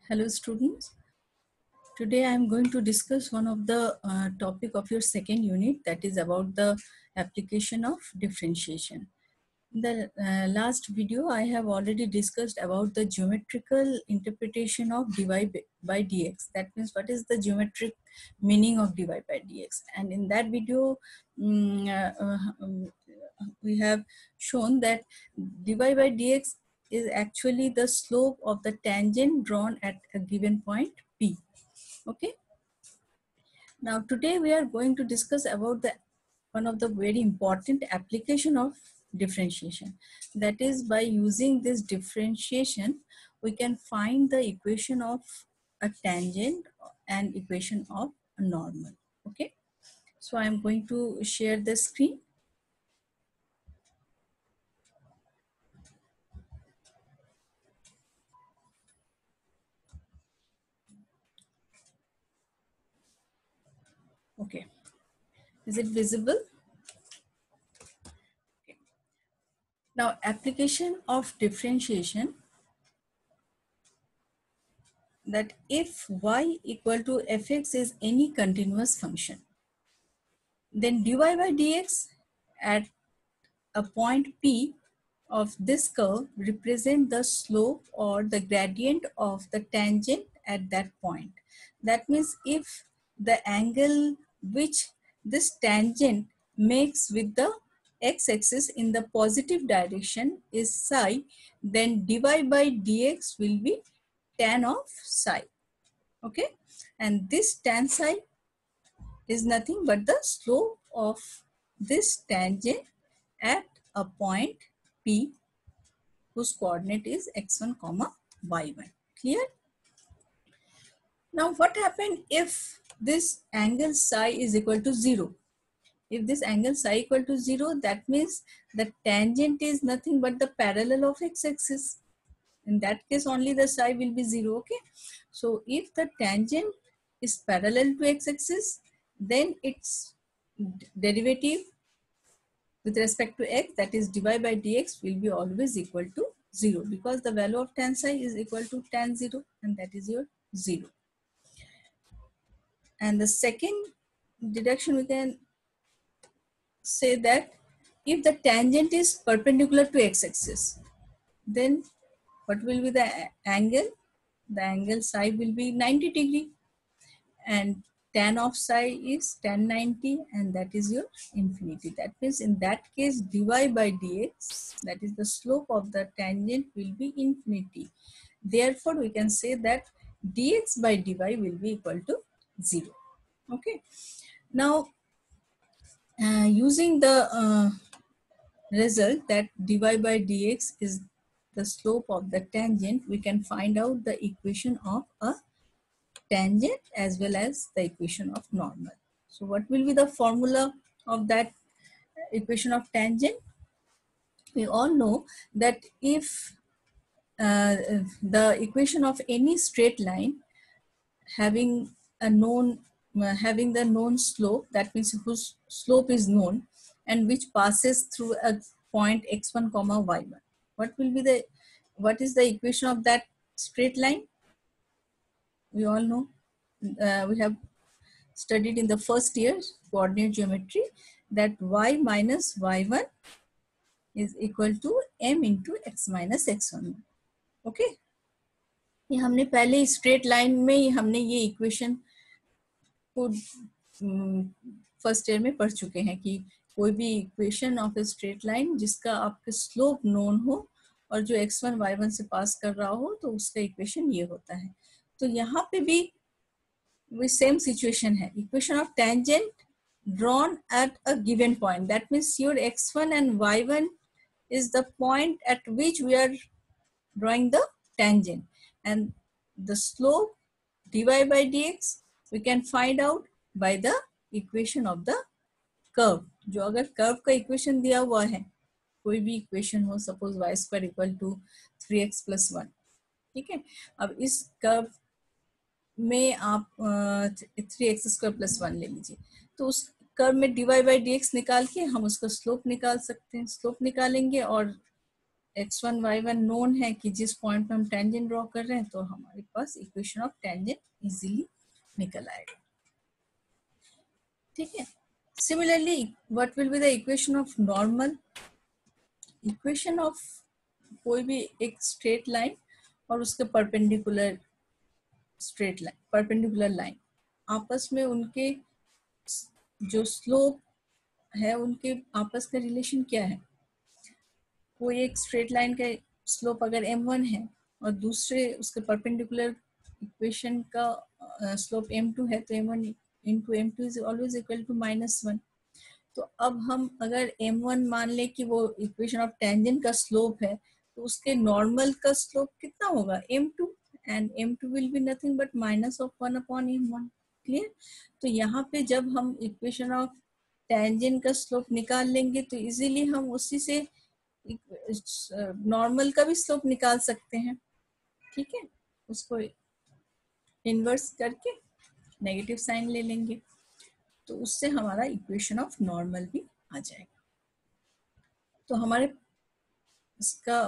Hello students. Today I am going to discuss one of the topic of your second unit, that is about the application of differentiation. In the last video I have already discussed about the geometrical interpretation of by dx. That means what is the geometric meaning of dy by dx, and in that video we have shown that dy by dx is actually the slope of the tangent drawn at a given point P. Okay. Now today we are going to discuss about the one of the very important application of differentiation. That is, by using this differentiation, we can find the equation of a tangent and equation of a normal. Okay. So I am going to share the screen. Okay. Is it visible? Okay. Now, application of differentiation, that if y equal to fx is any continuous function, then dy by dx at a point P of this curve represent the slope or the gradient of the tangent at that point. That means if the angle which this tangent makes with the x-axis in the positive direction is psi, then dy by dx will be tan of psi. Okay, and this tan psi is nothing but the slope of this tangent at a point P whose coordinate is x1 comma y1. Clear? Now what happened if this angle psi is equal to 0? If this angle psi equal to 0, that means the tangent is nothing but the parallel of x-axis. In that case only the psi will be 0. Okay, so if the tangent is parallel to x-axis, then its derivative with respect to x, that is dy by dx, will be always equal to 0, because the value of tan psi is equal to tan 0, and that is your 0. And the second deduction, we can say that if the tangent is perpendicular to x-axis, then what will be the angle? The angle psi will be 90 degree, and tan of psi is tan 90, and that is your infinity. That means in that case dy by dx, that is the slope of the tangent, will be infinity. Therefore we can say that dx by dy will be equal to 0. Okay, now using the result that dy by dx is the slope of the tangent, we can find out the equation of a tangent as well as the equation of normal. So what will be the formula of that equation of tangent? We all know that if the equation of any straight line having a known having the known slope, that means whose slope is known and which passes through a point x1 comma y1, what is the equation of that straight line? We all know, we have studied in the first year coordinate geometry, that y minus y1 is equal to m into x minus x1. Okay, ये हमने पहले straight line में ही हमने ये equation को first year में पढ़ चुके हैं कि कोई भी equation of a straight line जिसका आपके स्लोप नोन हो और जो x1 y1 से पास कर रहा हो, तो उसका इक्वेशन ये होता है. तो यहाँ पे भी सेम सिचुएशन है. Equation of tangent drawn at a given point, that means your x1 and y1 is the point at which we are drawing the tangent, and the slope dy by dx we can find out by the equation of the curve. जो अगर curve का equation दिया हुआ है, कोई भी equation हो, suppose y square equal to 3x plus 1, ठीक है. अब इस कर्व में आप 3x स्क्वायर प्लस 1 ले लीजिए, तो उस कर्व में dy by dx निकाल के हम उसका स्लोप निकाल सकते हैं. स्लोप निकालेंगे और x1 y1 नोन है कि जिस पॉइंट पे हम टेंजेंट ड्रॉ कर रहे हैं, तो हमारे पास इक्वेशन ऑफ टेंजेंट इजीली निकल आएगा। ठीक है। Similarly what will be the equation of normal? Equation of कोई भी एक स्ट्रेट लाइन और उसके perpendicular straight line, perpendicular line, आपस में उनके जो स्लोप है, उनके आपस का रिलेशन क्या है? कोई एक स्ट्रेट लाइन का स्लोप अगर m1 है और दूसरे उसके परपेंडिकुलर इक्वेशन का स्लोप m2 है, तो m1 into m2 is always equal to -1। तो अब हम अगर m1 मान लें कि वो इक्वेशन ऑफ टेंजेंट का स्लोप है, तो उसके नॉर्मल का स्लोप कितना होगा? m2, and m2 will be nothing but -1/m1। Clear? तो यहाँ पे जब हम इक्वेशन ऑफ टेंजेंट का स्लोप निकाल लेंगे तो इजीली हम उसी से नॉर्मल का भी स्लोप निकाल सकते हैं। ठीक है, उसको इन्वर्स करके नेगेटिव साइन ले लेंगे, तो उससे हमारा इक्वेशन ऑफ नॉर्मल भी आ जाएगा। तो हमारे इसका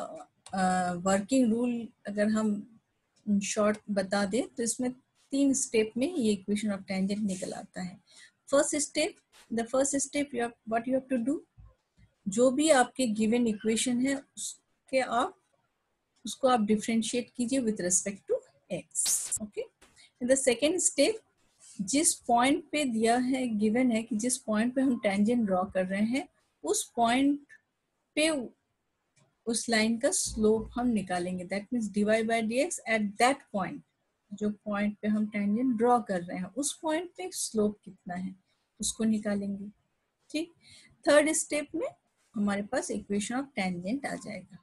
वर्किंग रूल अगर हम शॉर्ट बता दें, तो इसमें 3 स्टेप में ये इक्वेशन ऑफ टेंजेंट निकल आता है। First step, the first step what you have to do, जो भी आपके गिवन इक्वेशन है उसको आप डिफरेंशिएट कीजिए with respect to x। Okay. In the second step, जिस पॉइंट पे दिया है, गिवन है कि जिस पॉइंट पे हम टेंजेंट ड्रॉ कर रहे हैं, उस पॉइंट पे उस लाइन का स्लोप हम निकालेंगे। That means dy by dx at that point, जो पॉइंट पे हम टेंजेंट ड्रॉ कर रहे हैं उस पॉइंट पे स्लोप कितना है उसको निकालेंगे। ठीक। थर्ड स्टेप में हमारे पास इक्वेशन ऑफ टेंजेंट आ जाएगा।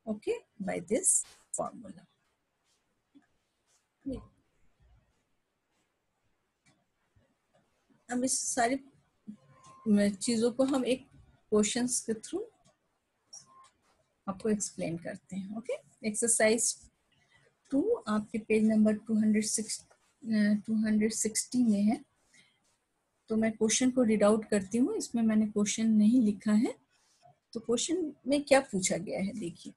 Okay, by this formula. अब इस सारी चीजों को हम एक क्वेश्चंस के थ्रू आपको एक्सप्लेन करते हैं। ओके, एक्सरसाइज 2 आपके पेज नंबर 260 में है। तो मैं क्वेश्चन को रीड आउट करती हूँ, इसमें मैंने क्वेश्चन नहीं लिखा है। तो क्वेश्चन में क्या पूछा गया है, देखिए।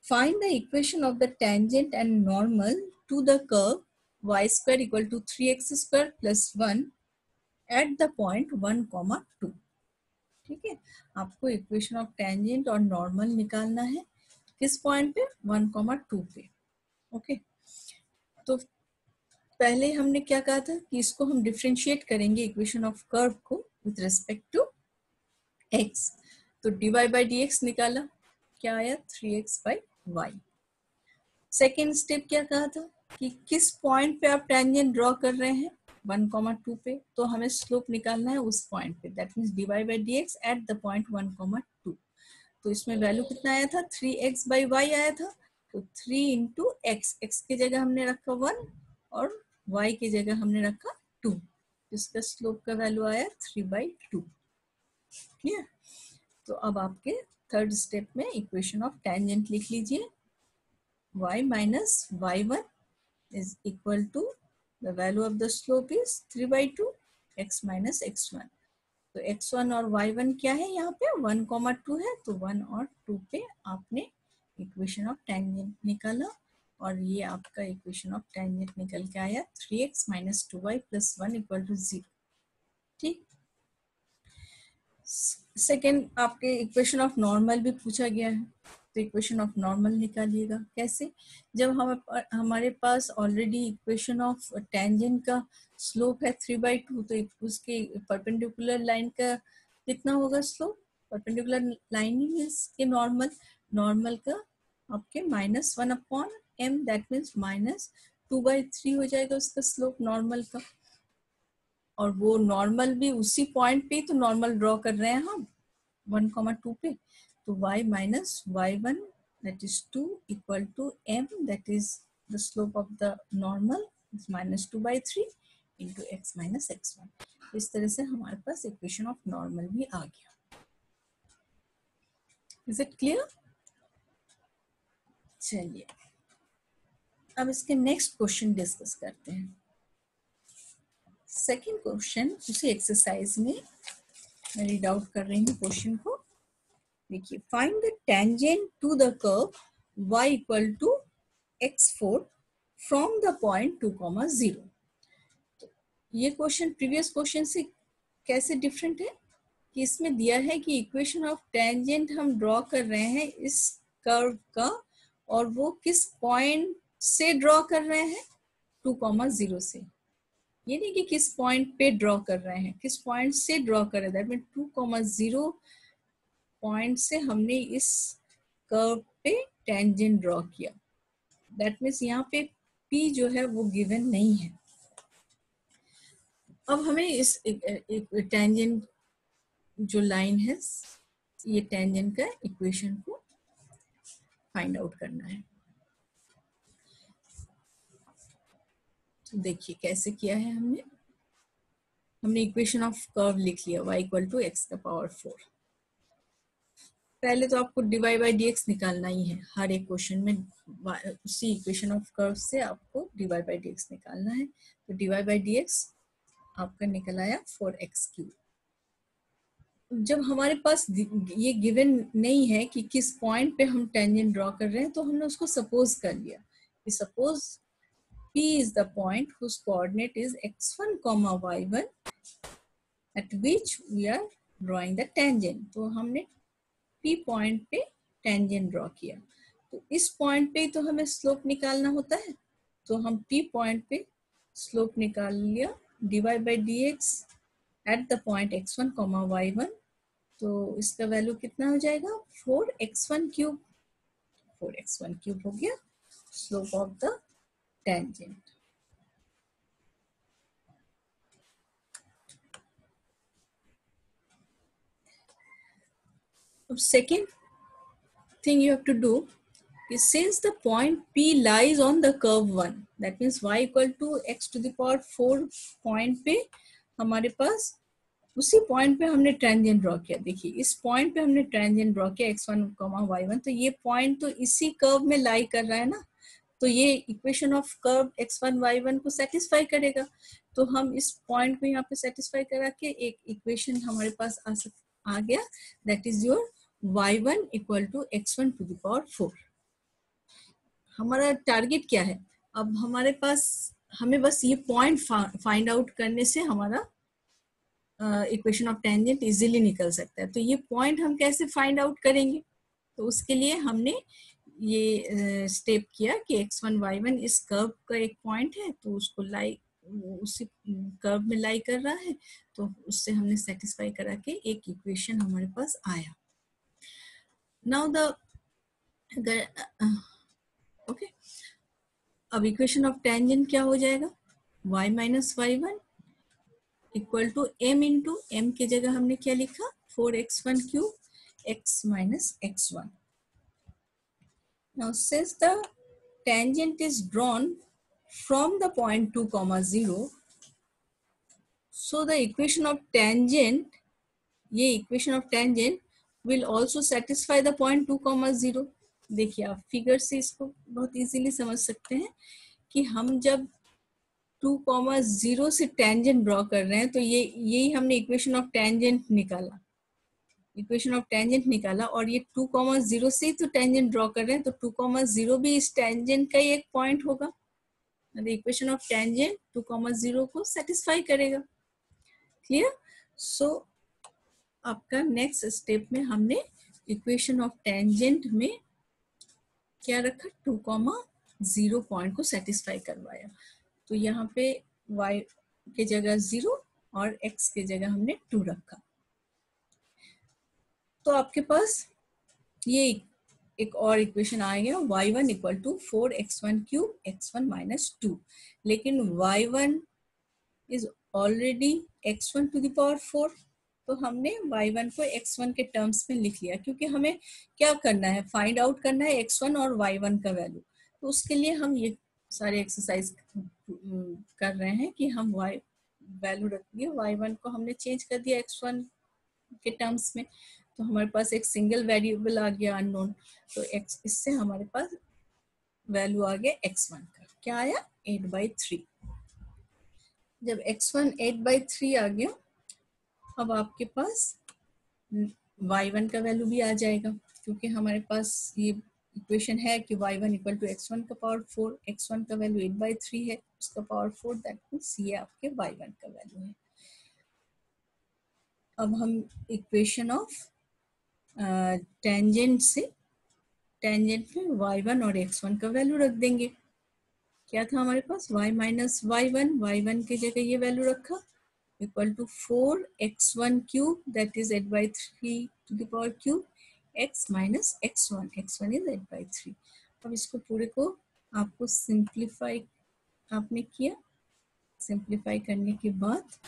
Find the equation of the tangent and normal to the curve y² equal to 3x² plus 1 at the point 1, 2। ठीक है, आपको इक्वेशन ऑफ टेंजेंट और नॉर्मल निकालना है किस पॉइंट पे? 1, 2 पे। ओके, तो पहले हमने क्या कहा था कि इसको हम डिफरेंशिएट करेंगे इक्वेशन ऑफ कर्व को विथ रिस्पेक्ट टू x। तो dy by dx निकाला, क्या आया? 3x/y। सेकेंड स्टेप क्या कहा था कि किस पॉइंट पे आप टेंजेंट ड्रॉ कर रहे हैं? 1, 2 पे, तो हमें स्लोप निकालना है उस पॉइंट पे। That means dy by dx eight the point 1, 2। तो इसमें वैल्यू कितना आया था? 3x/y आया था। तो 3 इंटू एक्स, एक्स की जगह हमने रखा 1 और y की जगह हमने रखा 2। इसका स्लोप का वैल्यू आया 3/2। क्लियर? तो अब आपके थर्ड स्टेप में इक्वेशन ऑफ टेंजेंट लिख लीजिए। y minus y1 is equal to the value of the slope is 3/2 x minus x1। तो x1 और y1 क्या है यहाँ पे? 1, 2 है, तो 1 और 2 पे आपने इक्वेशन ऑफ टेंजेंट निकाला और ये आपका इक्वेशन ऑफ टेंजेंट निकल के आया 3x minus 2y plus 1 equal to 0। ठीक। सेकेंड, आपके इक्वेशन ऑफ नॉर्मल भी पूछा गया है, तो इक्वेशन ऑफ नॉर्मल निकालिएगा। कैसे? जब हमारे पास ऑलरेडी इक्वेशन ऑफ टेंजेंट का स्लोप है 3/2, तो उसके परपेंडिकुलर लाइन का कितना होगा स्लोप? परपेंडिकुलर लाइन मीन्स के नॉर्मल का आपके -1/m, दैट मीन्स -2/3 हो जाएगा उसका स्लोप नॉर्मल का। और वो नॉर्मल भी उसी पॉइंट पे तो नॉर्मल ड्रॉ कर रहे हैं हम 1, 2 पे। तो y minus y1 that is 2 equal to m, that is the slope of the normal is -2/3 into x minus x1। इस तरह से हमारे पास इक्वेशन ऑफ नॉर्मल भी आ गया। Is it clear? चलिए अब इसके नेक्स्ट क्वेश्चन डिस्कस करते हैं। सेकेंड क्वेश्चन उसी एक्सरसाइज में मैं रीड आउट कर रही हूँ क्वेश्चन को। देखिए, find the tangent to the curve y equal to x4 from the point 2,0। ये क्वेश्चन प्रीवियस क्वेश्चन से कैसे डिफरेंट है कि इसमें दिया है कि इक्वेशन ऑफ टेंजेंट हम ड्रॉ कर रहे हैं इस कर्व का, और वो किस पॉइंट से ड्रॉ कर रहे हैं, 2,0 से। ये नहीं कि किस पॉइंट पे ड्रॉ कर रहे हैं, किस पॉइंट से ड्रॉ कर रहे हैं। दैट मीन 2,0 पॉइंट से हमने इस कर्व पे टेंजेंट ड्रॉ किया। दैट मीन्स यहाँ पे P जो है वो गिवन नहीं है। अब हमें इस टेंजेंट जो लाइन है, ये टेंजेंट का इक्वेशन को फाइंड आउट करना है। तो देखिए कैसे किया है हमने इक्वेशन ऑफ कर्व लिख लिया y इक्वल टू x⁴। पहले तो आपको dy बाई dx निकालना ही है हर एक क्वेश्चन में। उसी इक्वेशन ऑफ कर्व से आपको dy बाई dx निकालना है। तो dy बाई dx आपका निकल आया 4x³। जब हमारे पास ये गिवन नहीं है कि किस पॉइंट पे हम टेंजेंट ड्रॉ कर रहे हैं, तो हमने उसको सपोज कर लिया कि suppose P is the point whose coordinate is x1, y1 at which we are drawing the tangent। तो हमने P पॉइंट पे टेंजेंट ड्रॉ किया। तो इस पॉइंट पे तो हमें स्लोप निकालना होता है, तो हम P पॉइंट पे स्लोप निकाल लिया dy by dx eight the point x1, y1। तो इसका वैल्यू कितना हो जाएगा, 4x1³ 4x1³ हो गया slope of the tangent. Second thing you have to do is, since the point P lies on the curve 1, that means y equal to x⁴ point पे हमारे पास उसी पॉइंट पे हमने टेंजेंट ड्रॉ किया। देखिए इस पॉइंट पे हमने टेंजेंट ड्रॉ किया x1, y1। तो ये पॉइंट तो इसी कर्व में लाई कर रहा है ना, तो ये equation of curve x1, y1 को सेटिस्फाई करेगा। तो हम इस पॉइंट को यहाँ पे सेटिस्फाई करा के एक इक्वेशन हमारे पास आ गया, that is your y1 equal to x1⁴। हमारा टारगेट क्या है, अब हमारे पास हमें बस ये पॉइंट फाइंड आउट करने से हमारा इक्वेशन ऑफ टेंजेंट इजीली निकल सकता है। तो ये पॉइंट हम कैसे फाइंड आउट करेंगे, तो उसके लिए हमने ये स्टेप किया कि x1, y1 इस कर्व का एक पॉइंट है, तो उसको उसी कर्व में लाई कर रहा है, तो उससे हमने सेटिस्फाई करा के एक इक्वेशन हमारे पास आया। नाउ ओके, अब इक्वेशन ऑफ टेंजेंट क्या हो जाएगा, y minus y1 equal to m into m की जगह हमने क्या लिखा, 4x1³ x minus x1। Now since the tangent is drawn from the point 2,0, so the equation of tangent, ये equation of tangent will also satisfy the point 2,0। देखिए आप figure से इसको बहुत इजीली समझ सकते हैं कि हम जब 2,0 से टेंजेंट ड्रॉ कर रहे हैं, तो यही हमने इक्वेशन ऑफ टेंजेंट निकाला, इक्वेशन ऑफ टेंजेंट निकाला। और ये 2,0 से ही तो टेंजेंट ड्रॉ कर रहे हैं, तो 2,0 भी इस टेंजेंट का ही एक पॉइंट होगा। इक्वेशन ऑफ टेंजेंट 2,0 को सेटिस्फाई करेगा। क्लियर? सो आपका नेक्स्ट स्टेप में हमने इक्वेशन ऑफ टेंजेंट में क्या रखा, 2,0 पॉइंट को सेटिस्फाई करवाया। तो यहाँ पे y के जगह 0 और x के जगह हमने 2 रखा। तो आपके पास ये एक और इक्वेशन आ गया, y1 equal to 4x1³ x1 minus 2। लेकिन y1 इज ऑलरेडी x1⁴, तो हमने y1 को x1 के टर्म्स में लिख लिया, क्योंकि हमें क्या करना है, फाइंड आउट करना है x1 और y1 का वैल्यू। तो उसके लिए हम ये सारे एक्सरसाइज कर रहे हैं कि हम वैल्यू रख दिए, y1 को हमने चेंज कर दिया x1 के टर्म्स में, तो हमारे पास एक सिंगल वेरिएबल आ गया अननोन। तो इससे हमारे पास वैल्यू आ गया x1 का, क्या आया, 8/3। जब x1 8/3 आ गया, अब आपके पास y1 का वैल्यू भी आ जाएगा, क्योंकि हमारे पास ये इक्वेशन है कि y1 इक्वल टू x1 का पावर 4, x1 का वैल्यू 8/3 है, उसका पावर 4, दैट मीन्स ये आपके y1 का वैल्यू है। अब हम इक्वेशन ऑफ टेंजेंट से, टेंजेंट में y1 और x1 का वैल्यू रख देंगे। क्या था हमारे पास, y माइनस y1 की जगह ये वैल्यू रखा, equal to 4x1 cube, that is 8/3 to the power cube, x minus x1 is 8/3। अब इसको पूरे को आपको सिंप्लीफाई आपने किया, सिंप्लीफाई करने के बाद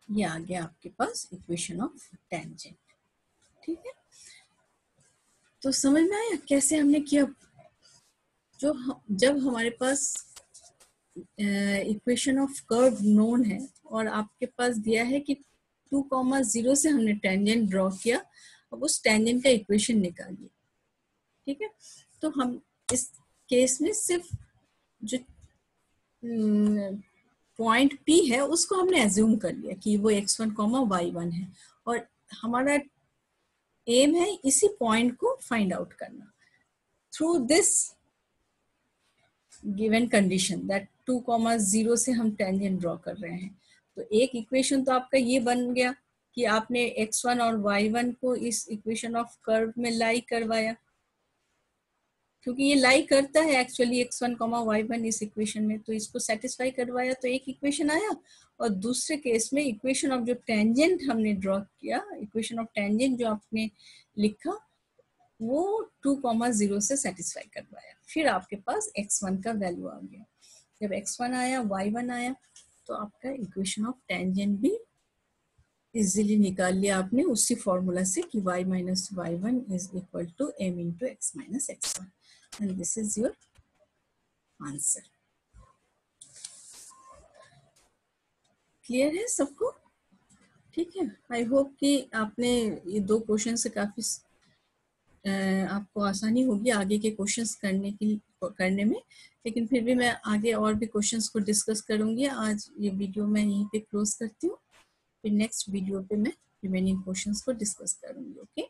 ये आ गया आपके पास इक्वेशन ऑफ टेंजेंट। ठीक है, तो समझ में आया कैसे हमने किया। जब हमारे पास इक्वेशन ऑफ कर्व नोन है और आपके पास दिया है कि 2,0 से हमने टेंजेंट ड्रॉ किया, अब उस टेंजेंट का इक्वेशन निकालिए। ठीक है, तो हम इस केस में सिर्फ जो पॉइंट P है उसको हमने एज्यूम कर लिया कि वो x1, y1 है, और हमारा एम है इसी पॉइंट को फाइंड आउट करना through this given condition that 2,0 से हम टेंजेंट ड्रॉ कर रहे हैं। तो एक इक्वेशन तो आपका ये बन गया कि आपने x1 और y1 को इस इक्वेशन ऑफ कर्व में लाई करवाया, क्योंकि ये लाई करता है एक्चुअली x1, y1 इस इक्वेशन में, तो इसको सेटिस्फाई करवाया तो एक इक्वेशन आया। और दूसरे केस में इक्वेशन ऑफ जो टेंजेंट हमने ड्रॉ किया, इक्वेशन ऑफ टेंजेंट जो आपने लिखा, वो 2,0 से सेटिस्फाई करवाया। फिर आपके पास x1 का वैल्यू आ गया। जब x1 आया, y1 आया, तो आपका इक्वेशन ऑफ टेंजेंट भी इजीली निकाल लिया आपने उसी फॉर्मूला से कि y minus y1 is equal to m into x minus x1, and this is your answer. Clear है सबको? ठीक है, आई होप कि आपने ये 2 क्वेश्चन से काफी आपको आसानी होगी आगे के क्वेश्चंस करने में, लेकिन फिर भी मैं आगे और भी क्वेश्चंस को डिस्कस करूंगी। आज ये वीडियो मैं यहीं पे क्लोज करती हूँ, फिर नेक्स्ट वीडियो पे मैं रिमेनिंग क्वेश्चंस को डिस्कस करूंगी। ओके।